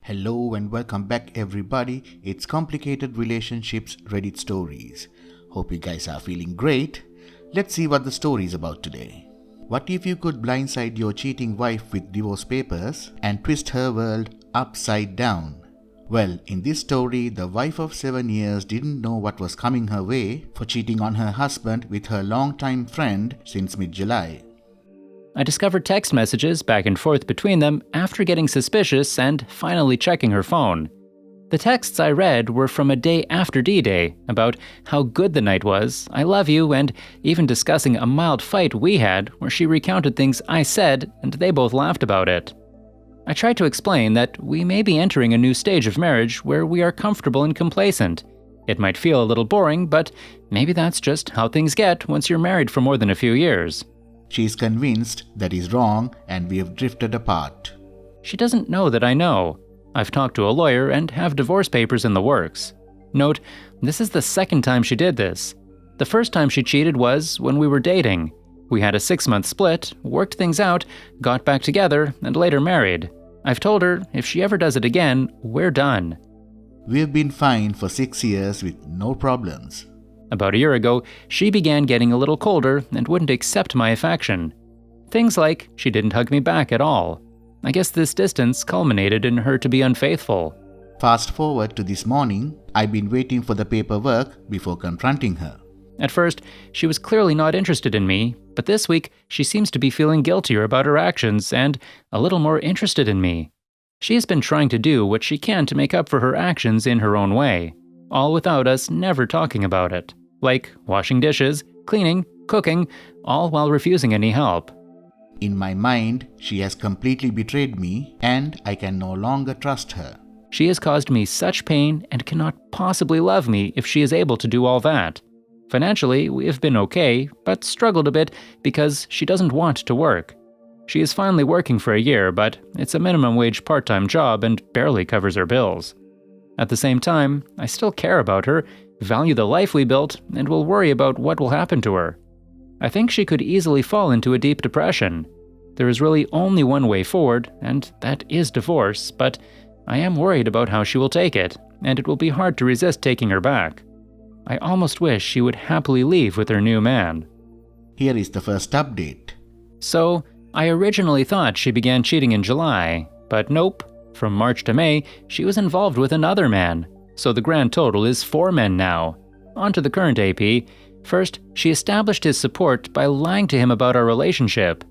Hello and welcome back everybody. It's Complicated Relationships Reddit Stories. Hope you guys are feeling great. Let's see what the story is about today. What if you could blindside your cheating wife with divorce papers and twist her world upside down? Well, in this story, the wife of 7 years didn't know what was coming her way for cheating on her husband with her longtime friend since mid-July. I discovered text messages back and forth between them after getting suspicious and finally checking her phone. The texts I read were from a day after D-Day about how good the night was, I love you, and even discussing a mild fight we had where she recounted things I said and they both laughed about it. I tried to explain that we may be entering a new stage of marriage where we are comfortable and complacent. It might feel a little boring, but maybe that's just how things get once you're married for more than a few years. She is convinced that he's wrong and we have drifted apart. She doesn't know that I know. I've talked to a lawyer and have divorce papers in the works. Note, this is the second time she did this. The first time she cheated was when we were dating. We had a 6-month split, worked things out, got back together, and later married. I've told her if she ever does it again, we're done. We've been fine for 6 years with no problems. About a year ago, she began getting a little colder and wouldn't accept my affection. Things like she didn't hug me back at all. I guess this distance culminated in her to be unfaithful. Fast forward to this morning, I've been waiting for the paperwork before confronting her. At first, she was clearly not interested in me, but this week she seems to be feeling guiltier about her actions and a little more interested in me. She has been trying to do what she can to make up for her actions in her own way, all without us never talking about it. Like washing dishes, cleaning, cooking, all while refusing any help. In my mind, she has completely betrayed me and I can no longer trust her. She has caused me such pain and cannot possibly love me if she is able to do all that. Financially, we have been okay, but struggled a bit because she doesn't want to work. She is finally working for a year, but it's a minimum wage part-time job and barely covers her bills. At the same time, I still care about her, value the life we built, and will worry about what will happen to her. I think she could easily fall into a deep depression. There is really only one way forward, and that is divorce, but I am worried about how she will take it, and it will be hard to resist taking her back. I almost wish she would happily leave with her new man. Here is the first update. So, I originally thought she began cheating in July, but nope. From March to May, she was involved with another man. So the grand total is 4 men now. On to the current AP. First, she established his support by lying to him about our relationship.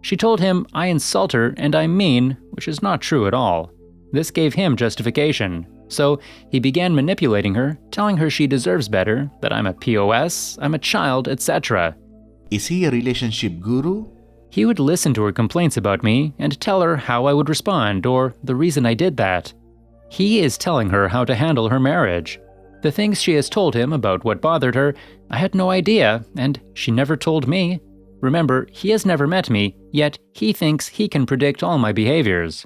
She told him I insult her and I'm mean, which is not true at all. This gave him justification. So he began manipulating her, telling her she deserves better, that I'm a POS, I'm a child, etc. Is he a relationship guru? He would listen to her complaints about me and tell her how I would respond or the reason I did that. He is telling her how to handle her marriage. The things she has told him about what bothered her, I had no idea, and she never told me. Remember, he has never met me, yet he thinks he can predict all my behaviors.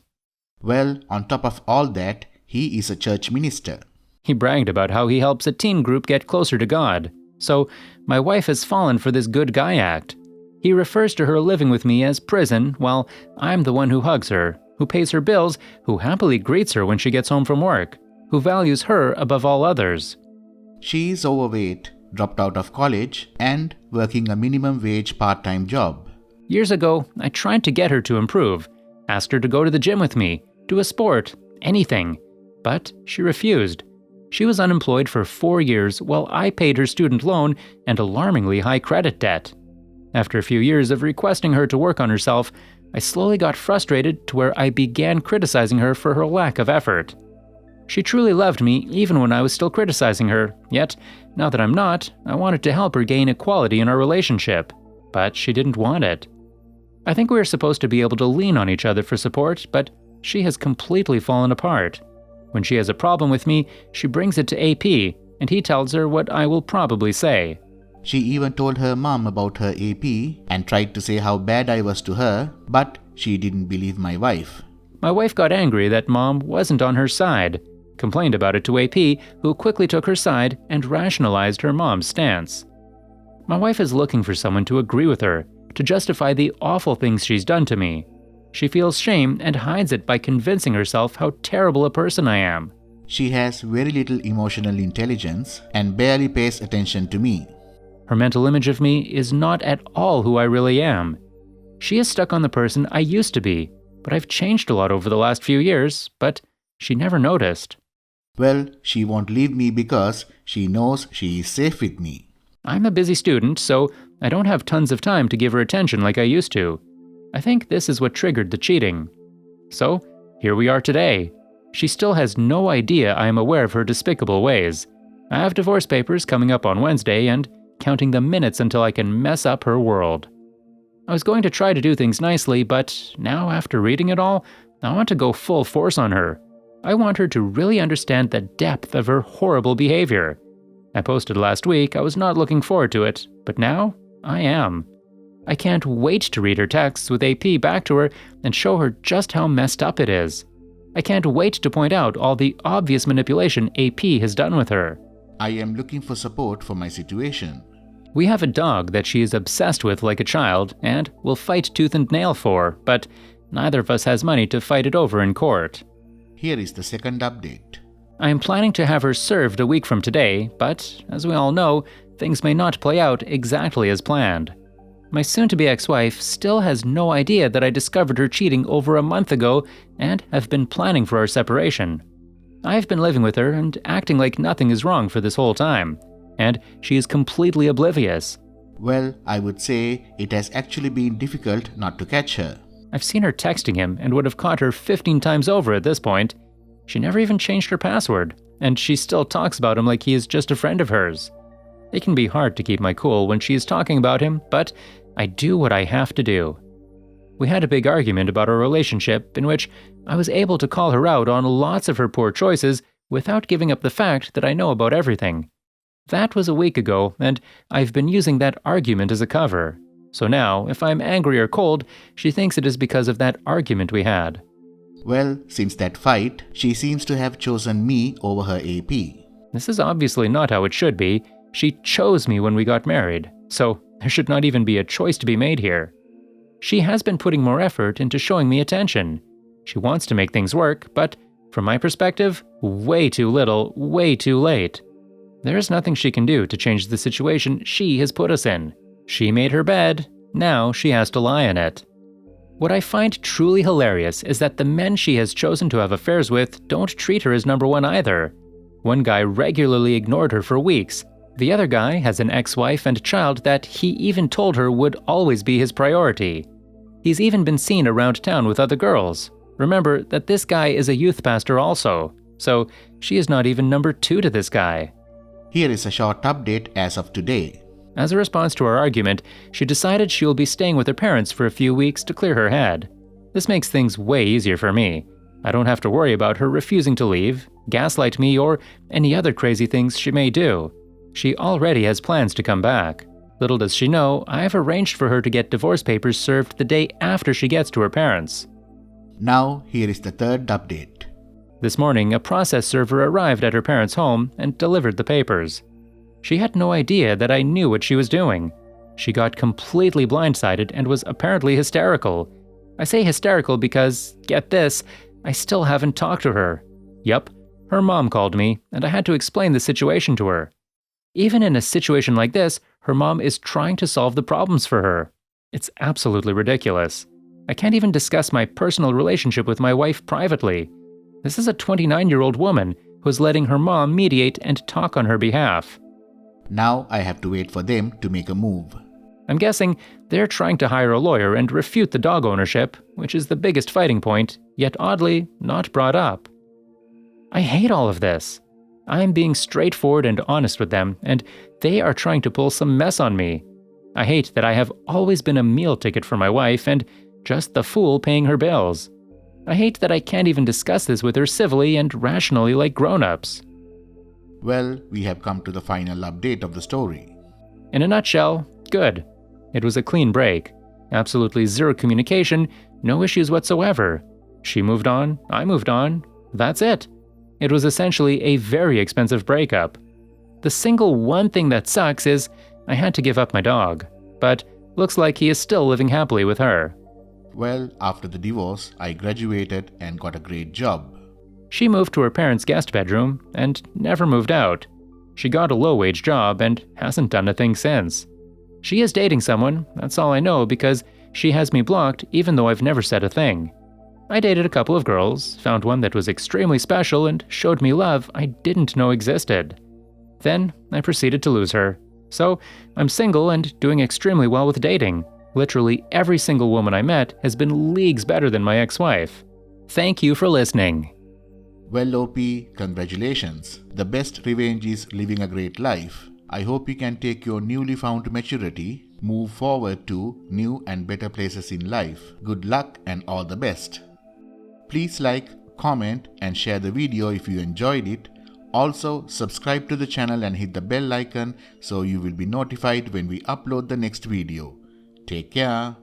Well, on top of all that, he is a church minister. He bragged about how he helps a teen group get closer to God. So, my wife has fallen for this good guy act. He refers to her living with me as prison, while I'm the one who hugs her, who pays her bills, who happily greets her when she gets home from work, who values her above all others. She is overweight, dropped out of college, and working a minimum wage part-time job. Years ago, I tried to get her to improve, asked her to go to the gym with me, do a sport, anything. But she refused. She was unemployed for 4 years while I paid her student loan and alarmingly high credit debt. After a few years of requesting her to work on herself, I slowly got frustrated to where I began criticizing her for her lack of effort. She truly loved me even when I was still criticizing her, yet, now that I'm not, I wanted to help her gain equality in our relationship. But she didn't want it. I think we are supposed to be able to lean on each other for support, but she has completely fallen apart. When she has a problem with me, she brings it to AP, and he tells her what I will probably say. She even told her mom about her AP and tried to say how bad I was to her, but she didn't believe my wife. My wife got angry that mom wasn't on her side, complained about it to AP, who quickly took her side and rationalized her mom's stance. My wife is looking for someone to agree with her, to justify the awful things she's done to me. She feels shame and hides it by convincing herself how terrible a person I am. She has very little emotional intelligence and barely pays attention to me. Her mental image of me is not at all who I really am. She is stuck on the person I used to be, but I've changed a lot over the last few years, but she never noticed. Well, she won't leave me because she knows she is safe with me. I'm a busy student, so I don't have tons of time to give her attention like I used to. I think this is what triggered the cheating. So, here we are today. She still has no idea I am aware of her despicable ways. I have divorce papers coming up on Wednesday and counting the minutes until I can mess up her world. I was going to try to do things nicely, but now after reading it all, I want to go full force on her. I want her to really understand the depth of her horrible behavior. I posted last week I was not looking forward to it, but now I am. I can't wait to read her texts with AP back to her and show her just how messed up it is. I can't wait to point out all the obvious manipulation AP has done with her. I am looking for support for my situation. We have a dog that she is obsessed with like a child and will fight tooth and nail for, but neither of us has money to fight it over in court. Here is the second update. I am planning to have her served a week from today, but as we all know, things may not play out exactly as planned. My soon-to-be ex-wife still has no idea that I discovered her cheating over a month ago and have been planning for our separation. I've been living with her and acting like nothing is wrong for this whole time, and she is completely oblivious. Well, I would say it has actually been difficult not to catch her. I've seen her texting him and would have caught her 15 times over at this point. She never even changed her password, and she still talks about him like he is just a friend of hers. It can be hard to keep my cool when she is talking about him, but I do what I have to do. We had a big argument about our relationship in which I was able to call her out on lots of her poor choices without giving up the fact that I know about everything. That was a week ago, and I've been using that argument as a cover. So now, if I'm angry or cold, she thinks it is because of that argument we had. Well, since that fight, she seems to have chosen me over her AP. This is obviously not how it should be. She chose me when we got married, so there should not even be a choice to be made here. She has been putting more effort into showing me attention. She wants to make things work, but from my perspective, way too little, way too late. There is nothing she can do to change the situation she has put us in. She made her bed, now she has to lie in it. What I find truly hilarious is that the men she has chosen to have affairs with don't treat her as number one either. One guy regularly ignored her for weeks. The other guy has an ex-wife and child that he even told her would always be his priority. He's even been seen around town with other girls. Remember that this guy is a youth pastor also, so she is not even number two to this guy. Here is a short update as of today. As a response to our argument, she decided she will be staying with her parents for a few weeks to clear her head. This makes things way easier for me. I don't have to worry about her refusing to leave, gaslight me, or any other crazy things she may do. She already has plans to come back. Little does she know, I have arranged for her to get divorce papers served the day after she gets to her parents. Now, here is the third update. This morning, a process server arrived at her parents' home and delivered the papers. She had no idea that I knew what she was doing. She got completely blindsided and was apparently hysterical. I say hysterical because, get this, I still haven't talked to her. Yup, her mom called me, and I had to explain the situation to her. Even in a situation like this, her mom is trying to solve the problems for her. It's absolutely ridiculous. I can't even discuss my personal relationship with my wife privately. This is a 29-year-old woman who is letting her mom mediate and talk on her behalf. Now I have to wait for them to make a move. I'm guessing they're trying to hire a lawyer and refute the dog ownership, which is the biggest fighting point, yet oddly not brought up. I hate all of this. I'm being straightforward and honest with them, and they are trying to pull some mess on me. I hate that I have always been a meal ticket for my wife and just the fool paying her bills. I hate that I can't even discuss this with her civilly and rationally like grown-ups. Well, we have come to the final update of the story. In a nutshell, good. It was a clean break. Absolutely zero communication, no issues whatsoever. She moved on, I moved on. That's it. It was essentially a very expensive breakup. The single one thing that sucks is I had to give up my dog, but looks like he is still living happily with her. Well, after the divorce, I graduated and got a great job. She moved to her parents' guest bedroom and never moved out. She got a low-wage job and hasn't done a thing since. She is dating someone, that's all I know, because she has me blocked even though I've never said a thing. I dated a couple of girls, found one that was extremely special and showed me love I didn't know existed. Then I proceeded to lose her. So I'm single and doing extremely well with dating. Literally every single woman I met has been leagues better than my ex-wife. Thank you for listening. Well, OP, congratulations. The best revenge is living a great life. I hope you can take your newly found maturity, move forward to new and better places in life. Good luck and all the best. Please like, comment and share the video if you enjoyed it. Also, subscribe to the channel and hit the bell icon so you will be notified when we upload the next video. Take care.